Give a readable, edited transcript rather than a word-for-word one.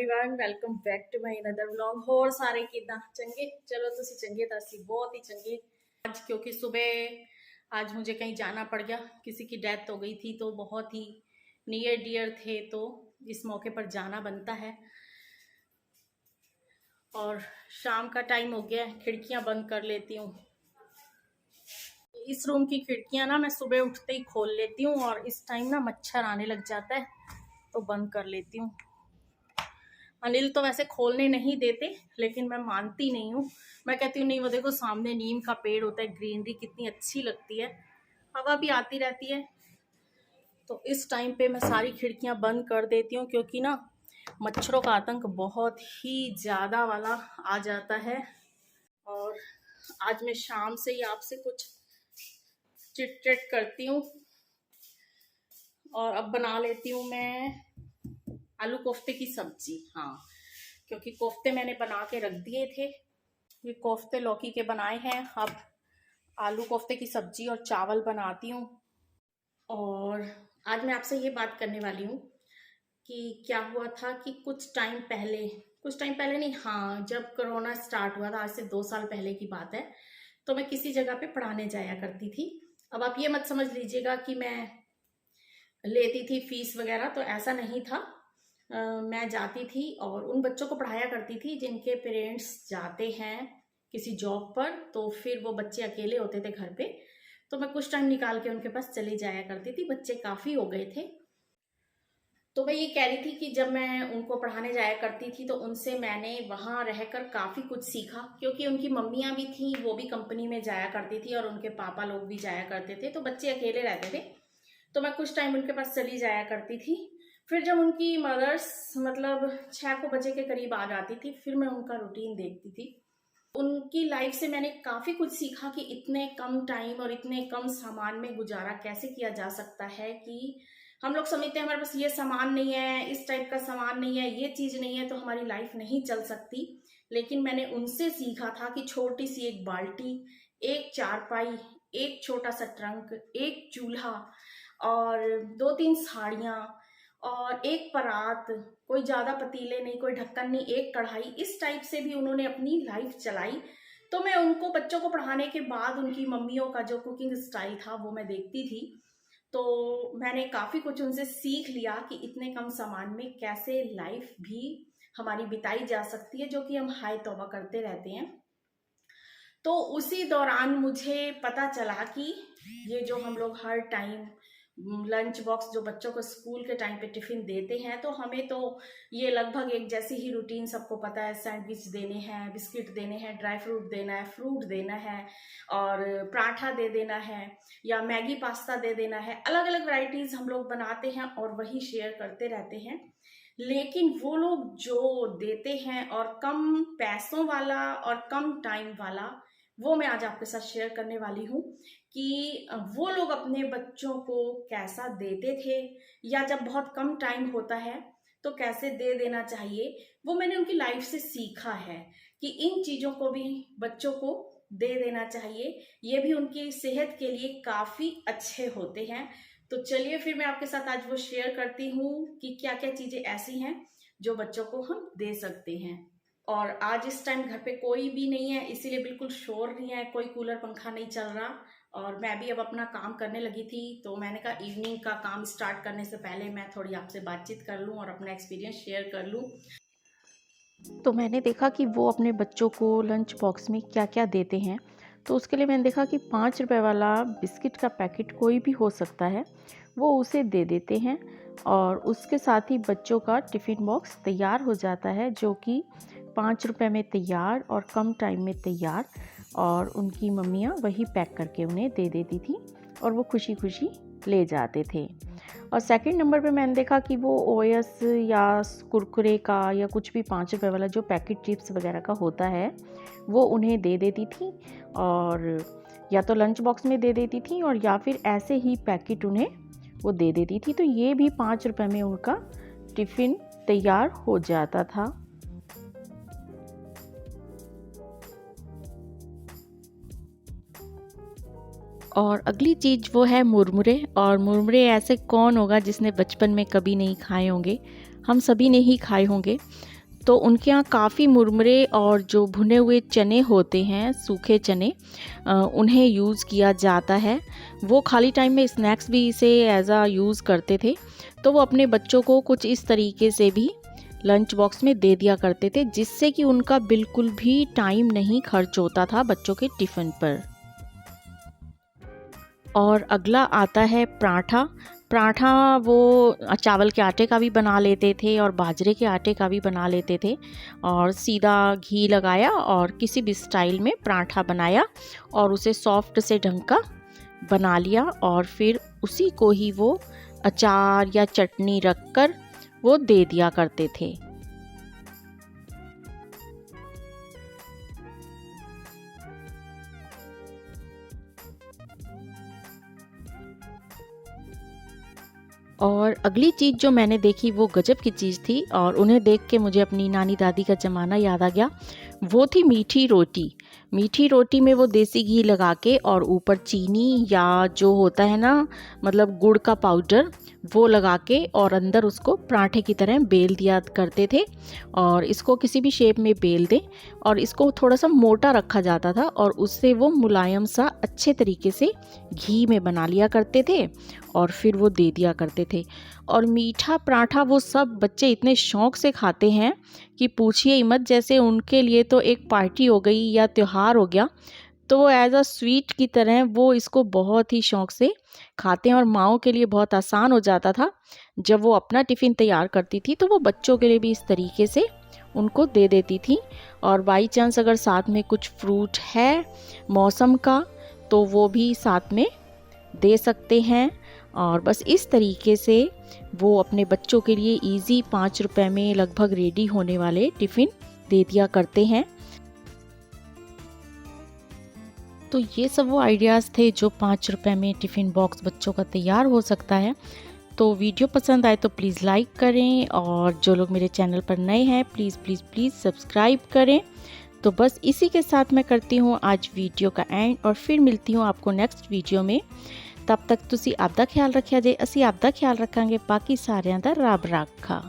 Everyone welcome back to my another vlog. होर सारे किदा चंगे? चलो तुसी चंगे तो असी बहुत ही चंगे। आज क्योंकि सुबह आज मुझे कहीं जाना पड़ गया, किसी की डेथ हो गई थी तो बहुत ही नियर डियर थे, तो इस मौके पर जाना बनता है। और शाम का टाइम हो गया है, खिड़कियां बंद कर लेती हूँ। इस रूम की खिड़कियां ना मैं सुबह उठते ही खोल लेती हूँ और इस टाइम ना मच्छर आने लग जाता है तो बंद कर लेती हूँ। अनिल तो वैसे खोलने नहीं देते, लेकिन मैं मानती नहीं हूँ। मैं कहती हूँ नहीं, वो देखो सामने नीम का पेड़ होता है, ग्रीनरी कितनी अच्छी लगती है, हवा भी आती रहती है। तो इस टाइम पे मैं सारी खिड़कियां बंद कर देती हूँ क्योंकि ना मच्छरों का आतंक बहुत ही ज़्यादा वाला आ जाता है। और आज मैं शाम से ही आपसे कुछ चिट चिट करती हूँ और अब बना लेती हूँ मैं आलू कोफ्ते की सब्जी। हाँ, क्योंकि कोफ्ते मैंने बना के रख दिए थे। ये कोफ्ते लौकी के बनाए हैं। अब आलू कोफ्ते की सब्जी और चावल बनाती हूँ। और आज मैं आपसे ये बात करने वाली हूँ कि क्या हुआ था कि कुछ टाइम पहले नहीं, हाँ, जब कोरोना स्टार्ट हुआ था, आज से 2 साल पहले की बात है, तो मैं किसी जगह पे पढ़ाने जाया करती थी। अब आप ये मत समझ लीजिएगा कि मैं लेती थी फीस वगैरह, तो ऐसा नहीं था। मैं जाती थी और उन बच्चों को पढ़ाया करती थी जिनके पेरेंट्स जाते हैं किसी जॉब पर, तो फिर वो बच्चे अकेले होते थे घर पे, तो मैं कुछ टाइम निकाल के उनके पास चली जाया करती थी। बच्चे काफ़ी हो गए थे। तो मैं ये कह रही थी कि जब मैं उनको पढ़ाने जाया करती थी तो उनसे मैंने वहाँ रहकर काफ़ी कुछ सीखा, क्योंकि उनकी मम्मियाँ भी थी, वो भी कंपनी में जाया करती थी और उनके पापा लोग भी जाया करते थे, तो बच्चे अकेले रहते थे। तो मैं कुछ टाइम उनके पास चली जाया करती थी। फिर जब उनकी मदर्स मतलब 6 बजे के करीब आ जाती थी, फिर मैं उनका रूटीन देखती थी। उनकी लाइफ से मैंने काफ़ी कुछ सीखा कि इतने कम टाइम और इतने कम सामान में गुजारा कैसे किया जा सकता है। कि हम लोग समझते हैं हमारे पास ये सामान नहीं है, इस टाइप का सामान नहीं है, ये चीज़ नहीं है, तो हमारी लाइफ नहीं चल सकती। लेकिन मैंने उनसे सीखा था कि छोटी सी एक बाल्टी, एक चारपाई, एक छोटा सा ट्रंक, एक चूल्हा और 2-3 साड़ियाँ और एक परात, कोई ज़्यादा पतीले नहीं, कोई ढक्कन नहीं, एक कढ़ाई, इस टाइप से भी उन्होंने अपनी लाइफ चलाई। तो मैं उनको बच्चों को पढ़ाने के बाद उनकी मम्मियों का जो कुकिंग स्टाइल था वो मैं देखती थी। तो मैंने काफ़ी कुछ उनसे सीख लिया कि इतने कम सामान में कैसे लाइफ भी हमारी बिताई जा सकती है, जो कि हम हाय तौबा करते रहते हैं। तो उसी दौरान मुझे पता चला कि ये जो हम लोग हर टाइम लंच बॉक्स जो बच्चों को स्कूल के टाइम पे टिफिन देते हैं, तो हमें तो ये लगभग एक जैसी ही रूटीन सबको पता है। सैंडविच देने हैं, बिस्किट देने हैं, ड्राई फ्रूट देना है, फ्रूट देना है और पराठा दे देना है या मैगी पास्ता दे देना है। अलग अलग वैरायटीज हम लोग बनाते हैं और वही शेयर करते रहते हैं। लेकिन वो लोग जो देते हैं और कम पैसों वाला और कम टाइम वाला, वो मैं आज आपके साथ शेयर करने वाली हूँ कि वो लोग अपने बच्चों को कैसा देते थे, या जब बहुत कम टाइम होता है तो कैसे दे देना चाहिए। वो मैंने उनकी लाइफ से सीखा है कि इन चीज़ों को भी बच्चों को दे देना चाहिए, ये भी उनकी सेहत के लिए काफ़ी अच्छे होते हैं। तो चलिए फिर मैं आपके साथ आज वो शेयर करती हूँ कि क्या क्या चीज़ें ऐसी हैं जो बच्चों को हम दे सकते हैं। और आज इस टाइम घर पे कोई भी नहीं है, इसीलिए बिल्कुल शोर नहीं है, कोई कूलर पंखा नहीं चल रहा। और मैं भी अब अपना काम करने लगी थी, तो मैंने कहा इवनिंग का काम स्टार्ट करने से पहले मैं थोड़ी आपसे बातचीत कर लूँ और अपना एक्सपीरियंस शेयर कर लूँ। तो मैंने देखा कि वो अपने बच्चों को लंच बॉक्स में क्या क्या देते हैं। तो उसके लिए मैंने देखा कि 5 रुपए वाला बिस्किट का पैकेट कोई भी हो सकता है, वो उसे दे देते हैं और उसके साथ ही बच्चों का टिफ़िन बॉक्स तैयार हो जाता है, जो कि 5 रुपए में तैयार और कम टाइम में तैयार। और उनकी मम्मियाँ वही पैक करके उन्हें दे देती थी और वो खुशी खुशी ले जाते थे। और सेकंड नंबर पे मैंने देखा कि वो ओएस या कुरकुरे का या कुछ भी 5 रुपए वाला जो पैकेट चिप्स वगैरह का होता है, वो उन्हें दे देती थी। और या तो लंच बॉक्स में दे देती थी और या फिर ऐसे ही पैकेट उन्हें वो दे देती थी। तो ये भी 5 रुपए में उनका टिफ़िन तैयार हो जाता था। और अगली चीज़ वो है मुरमुरे। और मुरमुरे ऐसे कौन होगा जिसने बचपन में कभी नहीं खाए होंगे, हम सभी ने ही खाए होंगे। तो उनके यहाँ काफ़ी मुरमुरे और जो भुने हुए चने होते हैं, सूखे चने, उन्हें यूज़ किया जाता है। वो खाली टाइम में स्नैक्स भी इसे एज आ यूज़ करते थे। तो वो अपने बच्चों को कुछ इस तरीके से भी लंच बॉक्स में दे दिया करते थे, जिससे कि उनका बिल्कुल भी टाइम नहीं खर्च होता था बच्चों के टिफ़िन पर। और अगला आता है पराठा। पराठा वो चावल के आटे का भी बना लेते थे और बाजरे के आटे का भी बना लेते थे। और सीधा घी लगाया और किसी भी स्टाइल में पराठा बनाया और उसे सॉफ्ट से ढंग का बना लिया, और फिर उसी को ही वो अचार या चटनी रखकर वो दे दिया करते थे। और अगली चीज़ जो मैंने देखी वो गजब की चीज़ थी, और उन्हें देख के मुझे अपनी नानी दादी का ज़माना याद आ गया। वो थी मीठी रोटी। मीठी रोटी में वो देसी घी लगा के और ऊपर चीनी या जो होता है ना, मतलब गुड़ का पाउडर, वो लगा के और अंदर उसको पराठे की तरह बेल दिया करते थे। और इसको किसी भी शेप में बेल दें, और इसको थोड़ा सा मोटा रखा जाता था और उससे वो मुलायम सा अच्छे तरीके से घी में बना लिया करते थे और फिर वो दे दिया करते थे। और मीठा पराठा वो सब बच्चे इतने शौक़ से खाते हैं कि पूछिए ही मत। जैसे उनके लिए तो एक पार्टी हो गई या त्यौहार हो गया, तो वो एज अ स्वीट की तरह वो इसको बहुत ही शौक़ से खाते हैं। और माँओं के लिए बहुत आसान हो जाता था, जब वो अपना टिफ़िन तैयार करती थी तो वो बच्चों के लिए भी इस तरीके से उनको दे देती थी। और बाई चांस अगर साथ में कुछ फ्रूट है मौसम का, तो वो भी साथ में दे सकते हैं। और बस इस तरीके से वो अपने बच्चों के लिए इजी 5 रुपए में लगभग रेडी होने वाले टिफ़िन दे दिया करते हैं। तो ये सब वो आइडियाज़ थे जो 5 रुपए में टिफ़िन बॉक्स बच्चों का तैयार हो सकता है। तो वीडियो पसंद आए तो प्लीज़ लाइक करें, और जो लोग मेरे चैनल पर नए हैं प्लीज़ प्लीज़ प्लीज़ सब्सक्राइब करें। तो बस इसी के साथ मैं करती हूँ आज वीडियो का एंड, और फिर मिलती हूँ आपको नेक्स्ट वीडियो में। तब तक तुसी आपदा ख्याल रखिया जे, असी आपदा ख्याल रखांगे। बाकी सारिਆਂ ਦਾ ਰੱਬ ਰਾਖਾ।